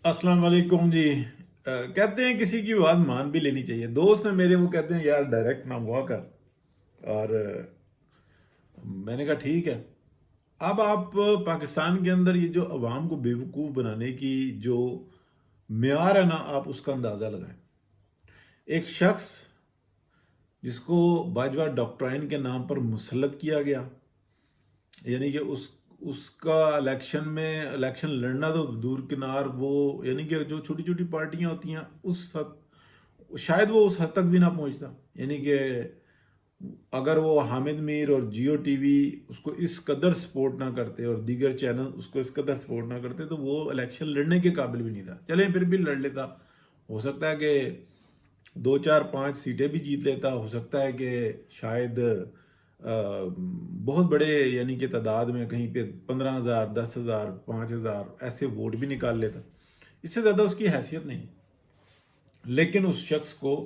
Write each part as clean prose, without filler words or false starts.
अस्सलाम वालेकुम जी। कहते हैं किसी की बात मान भी लेनी चाहिए। दोस्त हैं मेरे, वो कहते हैं यार डायरेक्ट ना हुआ कर। और मैंने कहा ठीक है। अब आप पाकिस्तान के अंदर ये जो अवाम को बेवकूफ़ बनाने की जो म्यार है ना, आप उसका अंदाज़ा लगाएं। एक शख्स जिसको बाजवा डॉक्ट्राइन के नाम पर मुसल्लत किया गया, यानी कि उसका इलेक्शन लड़ना तो दूर किनार, वो यानी कि जो छोटी छोटी पार्टियां होती हैं उस हद, शायद वो उस हद तक भी ना पहुंचता। यानी कि अगर वो हामिद मीर और जियो टीवी उसको इस कदर सपोर्ट ना करते और दीगर चैनल उसको इस कदर सपोर्ट ना करते तो वो इलेक्शन लड़ने के काबिल भी नहीं था। चले फिर भी लड़ लेता, हो सकता है कि 2 4 5 सीटें भी जीत लेता, हो सकता है कि शायद बहुत बड़े यानी कि तादाद में कहीं पे 15,000 10,000 5,000 ऐसे वोट भी निकाल लेता। इससे ज़्यादा उसकी हैसियत नहीं। लेकिन उस शख्स को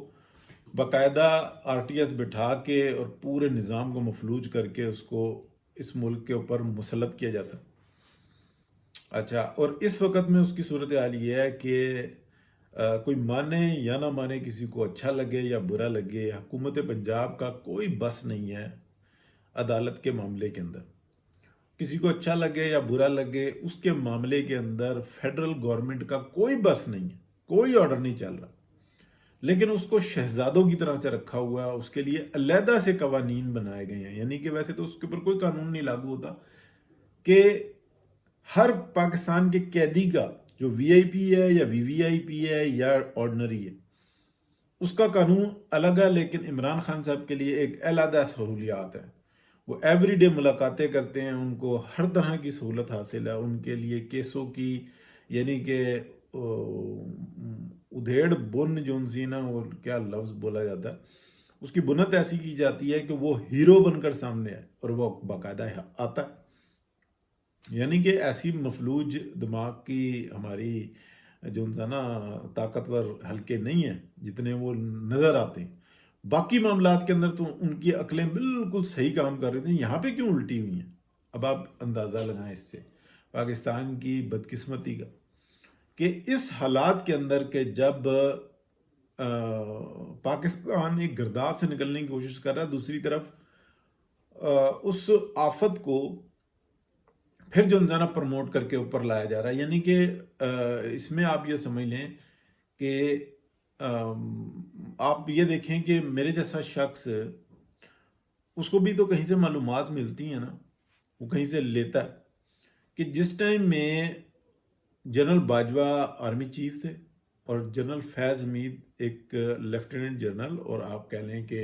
बाकायदा आरटीएस बिठा के और पूरे निज़ाम को मफलूज करके उसको इस मुल्क के ऊपर मुसल्लत किया जाता। अच्छा, और इस वक्त में उसकी सूरत हाल ये है कि कोई माने या ना माने, किसी को अच्छा लगे या बुरा लगे, हुकूमत पंजाब का कोई बस नहीं है अदालत के मामले के अंदर। किसी को अच्छा लगे या बुरा लगे, उसके मामले के अंदर फेडरल गवर्नमेंट का कोई बस नहीं है, कोई ऑर्डर नहीं चल रहा। लेकिन उसको शहजादों की तरह से रखा हुआ है, उसके लिए अलहदा से कवानीन बनाए गए हैं। यानी कि वैसे तो उसके ऊपर कोई कानून नहीं लागू होता कि हर पाकिस्तान के कैदी का जो वीआईपी है या वीवीआईपी है या ऑर्डनरी है, उसका कानून अलग है। लेकिन इमरान खान साहब के लिए एक अलहदा सहूलियात है। वो एवरीडे मुलाकातें करते हैं, उनको हर तरह की सहूलत हासिल है। उनके लिए केसों की यानी कि उधेड़ बुन जो सी ना, वो क्या लफ्ज़ बोला जाता है, उसकी बुनत ऐसी की जाती है कि वो हीरो बनकर सामने आए और वो बाकायदा आता है। यानी कि ऐसी मफलूज दिमाग की हमारी जो सा ना ताकतवर हल्के नहीं है जितने वो नज़र आते हैं। बाकी मामलात के अंदर तो उनकी अकलें बिल्कुल सही काम कर रही थी, यहाँ पे क्यों उल्टी हुई हैं? अब आप अंदाज़ा लगाएं इससे पाकिस्तान की बदकिस्मती का, कि इस हालात के अंदर के जब पाकिस्तान एक गिरदाव से निकलने की कोशिश कर रहा है, दूसरी तरफ उस आफत को फिर जो ना प्रमोट करके ऊपर लाया जा रहा है। यानी कि इसमें आप ये समझ लें कि आप ये देखें कि मेरे जैसा शख्स, उसको भी तो कहीं से मालूमात मिलती हैं ना, वो कहीं से लेता है कि जिस टाइम में जनरल बाजवा आर्मी चीफ थे और जनरल फैज़ हमीद एक लेफ्टिनेंट जनरल और आप कह लें कि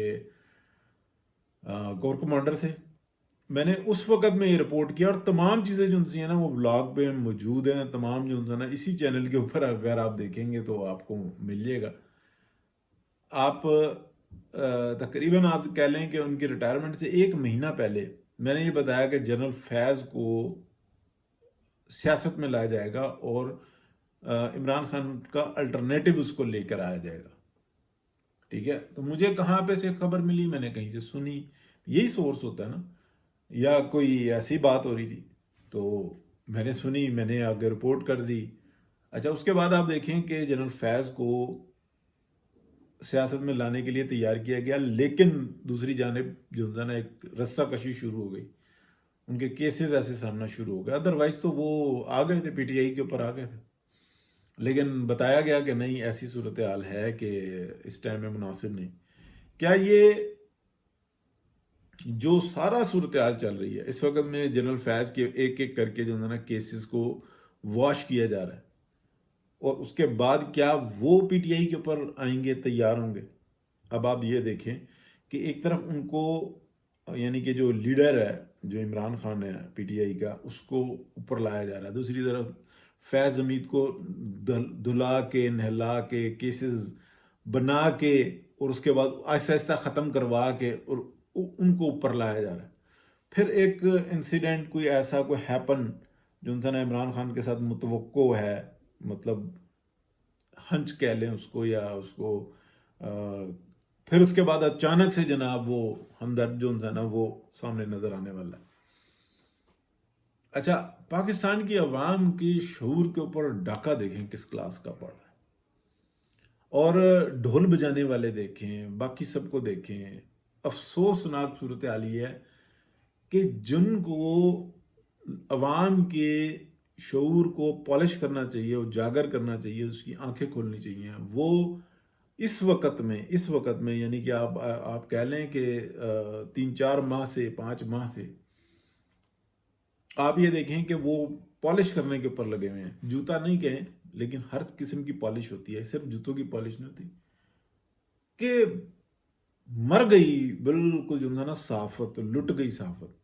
कोर कमांडर थे, मैंने उस वक्त में ये रिपोर्ट किया और तमाम चीज़ें जो सी हैं ना वो ब्लॉग पे मौजूद हैं। तमाम जो है ना इसी चैनल के ऊपर अगर आप देखेंगे तो आपको मिल जाएगा। आप तकरीबन आप कह लें कि उनकी रिटायरमेंट से 1 महीना पहले मैंने ये बताया कि जनरल फैज़ को सियासत में लाया जाएगा और इमरान खान का अल्टरनेटिव उसको लेकर आया जाएगा। ठीक है, तो मुझे कहाँ पे से खबर मिली? मैंने कहीं से सुनी। यही सोर्स होता है ना, या कोई ऐसी बात हो रही थी तो मैंने सुनी, मैंने आगे रिपोर्ट कर दी। अच्छा, उसके बाद आप देखें कि जनरल फैज़ को सियासत में लाने के लिए तैयार किया गया, लेकिन दूसरी जानिब जो है ना एक रस्सा कशी शुरू हो गई, उनके केसेस ऐसे सामना शुरू हो गए। अदरवाइज तो वो आ गए थे, पीटीआई के ऊपर आ गए थे। लेकिन बताया गया कि नहीं, ऐसी सूरत हाल है कि इस टाइम में मुनासिब नहीं। क्या ये जो सारा सूरत हाल चल रही है इस वक्त में, जनरल फैज़ के एक एक करके जो है ना केसेस को वॉश किया जा रहा है और उसके बाद क्या वो पीटीआई के ऊपर आएंगे, तैयार होंगे? अब आप ये देखें कि एक तरफ उनको यानी कि जो लीडर है, जो इमरान खान है पीटीआई का, उसको ऊपर लाया जा रहा है। दूसरी तरफ फैज़ हमीद को धुला के नहला के केसेस बना के और उसके बाद आहिस्ता आहिस्ता ख़त्म करवा के और उनको ऊपर लाया जा रहा है। फिर एक इंसिडेंट कोई ऐसा कोई हैपन जो उनसे ना इमरान खान के साथ मुतवक्को है, मतलब हंच कह लें उसको, या उसको फिर उसके बाद अचानक से जनाब वो हमदर्द जो है ना वो सामने नजर आने वाला है। اچھا، پاکستان کی عوام کی شعور کے اوپر ڈاکہ دیکھیں کس کلاس کا پڑ رہا ہے، اور ڈھول بجانے والے دیکھیں، باقی سب کو دیکھیں. افسوسناک صورتحال یہ ہے کہ جن کو عوام کے شعور کو پالش کرنا چاہیے، اجاگر کرنا چاہیے، اس کی آنکھیں کھولنی چاہیے، وہ اس وقت میں یعنی کہ آپ کہہ لیں کہ 3-4 ماہ سے 5 ماہ سے آپ یہ دیکھیں کہ وہ پالش کرنے کے اوپر لگے ہوئے ہیں. جوتا نہیں کہیں، لیکن ہر قسم کی پالش ہوتی ہے، صرف جوتوں کی پالش نہیں ہوتی. کہ مر گئی بالکل جو ہے نا صحافت، لٹ گئی صحافت.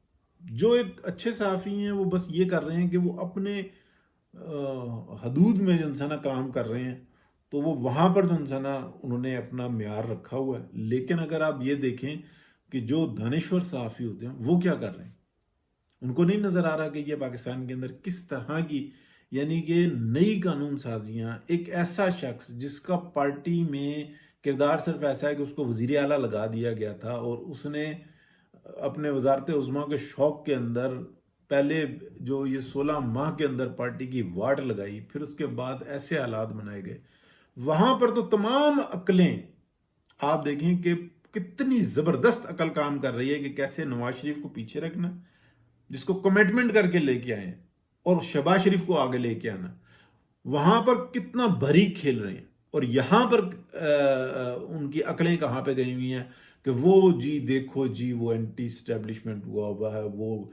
جو ایک اچھے صحافی ہیں وہ بس یہ کر رہے ہیں کہ وہ اپنے حدود میں جو انسان کام کر رہے ہیں، تو وہ وہاں پر جو انسان انہوں نے اپنا معیار رکھا ہوا ہے. لیکن اگر آپ یہ دیکھیں کہ جو دانشور صحافی ہوتے ہیں وہ کیا کر رہے ہیں، ان کو نہیں نظر آ رہا کہ یہ پاکستان کے اندر کس طرح کی یعنی کہ نئی قانون سازیاں، ایک ایسا شخص جس کا پارٹی میں کردار صرف ایسا ہے کہ اس کو وزیر اعلیٰ لگا دیا گیا تھا، اور اس نے اپنے وزارت عظمیٰ کے شوق کے اندر پہلے جو یہ 16 ماہ کے اندر پارٹی کی واٹ لگائی، پھر اس کے بعد ایسے حالات بنائے گئے. وہاں پر تو تمام عقلیں آپ دیکھیں کہ کتنی زبردست عقل کام کر رہی ہے کہ کیسے نواز شریف کو پیچھے رکھنا، جس کو کمٹمنٹ کر کے لے کے آئے ہیں، اور شہباز شریف کو آگے لے کے آنا. وہاں پر کتنا باریک کھیل رہے ہیں، اور یہاں پر ان کی عقلیں کہاں پہ گئی ہوئی ہیں کہ وہ جی دیکھو جی وہ اینٹی اسٹیبلشمنٹ ہوا ہے، وہ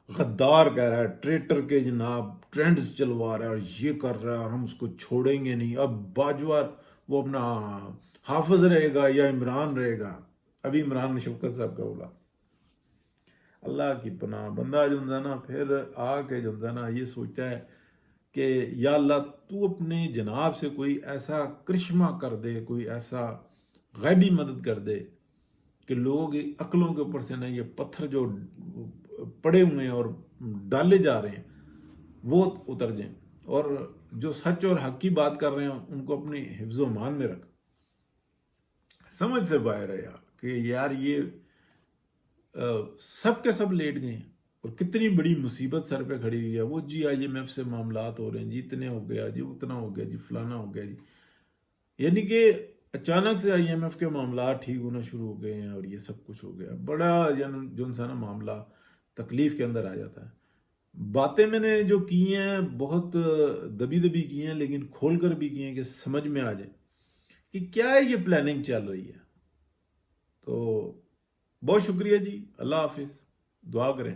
غدار کہہ رہا ہے، ٹریٹر کے جناب ٹرینڈز چلوا رہا ہے، اور یہ کر رہا ہے، اور ہم اس کو چھوڑیں گے نہیں. اب باجوہ وہ اپنا حافظ رہے گا یا عمران رہے گا. ابھی عمران شفقت صاحب کا بولا. اللہ کی پناہ، بندہ جو ہے نا پھر آ کے جو ہے نا یہ سوچتا ہے کہ یا اللہ تو اپنے جناب سے کوئی ایسا کرشمہ کر دے، کوئی ایسا غیبی مدد کر دے کہ لوگ عقلوں کے اوپر سے نا یہ پتھر جو پڑے ہوئے ہیں اور ڈالے جا رہے ہیں وہ اتر جائیں، اور جو سچ اور حق کی بات کر رہے ہیں ان کو اپنے حفظ و ایمان میں رکھ. سمجھ سے باہر ہے یار کہ یار یہ سب کے سب لیٹ گئے ہیں، اور کتنی بڑی مصیبت سر پہ کھڑی ہوئی ہے. وہ جی IMF سے معاملات ہو رہے ہیں جی، اتنے ہو گیا جی، اتنا ہو گیا جی، فلانا ہو گیا جی. یعنی کہ اچانک سے IMF کے معاملات ٹھیک ہونا شروع ہو گئے ہیں، اور یہ سب کچھ ہو گیا. بڑا جو انسان معاملہ تکلیف کے اندر آ جاتا ہے. باتیں میں نے جو کی ہیں بہت دبی دبی کی ہیں، لیکن کھول کر بھی کی ہیں کہ سمجھ میں آ جائے کہ کیا ہے یہ پلاننگ چل رہی ہے. تو بہت شکریہ جی، اللہ حافظ، دعا کریں.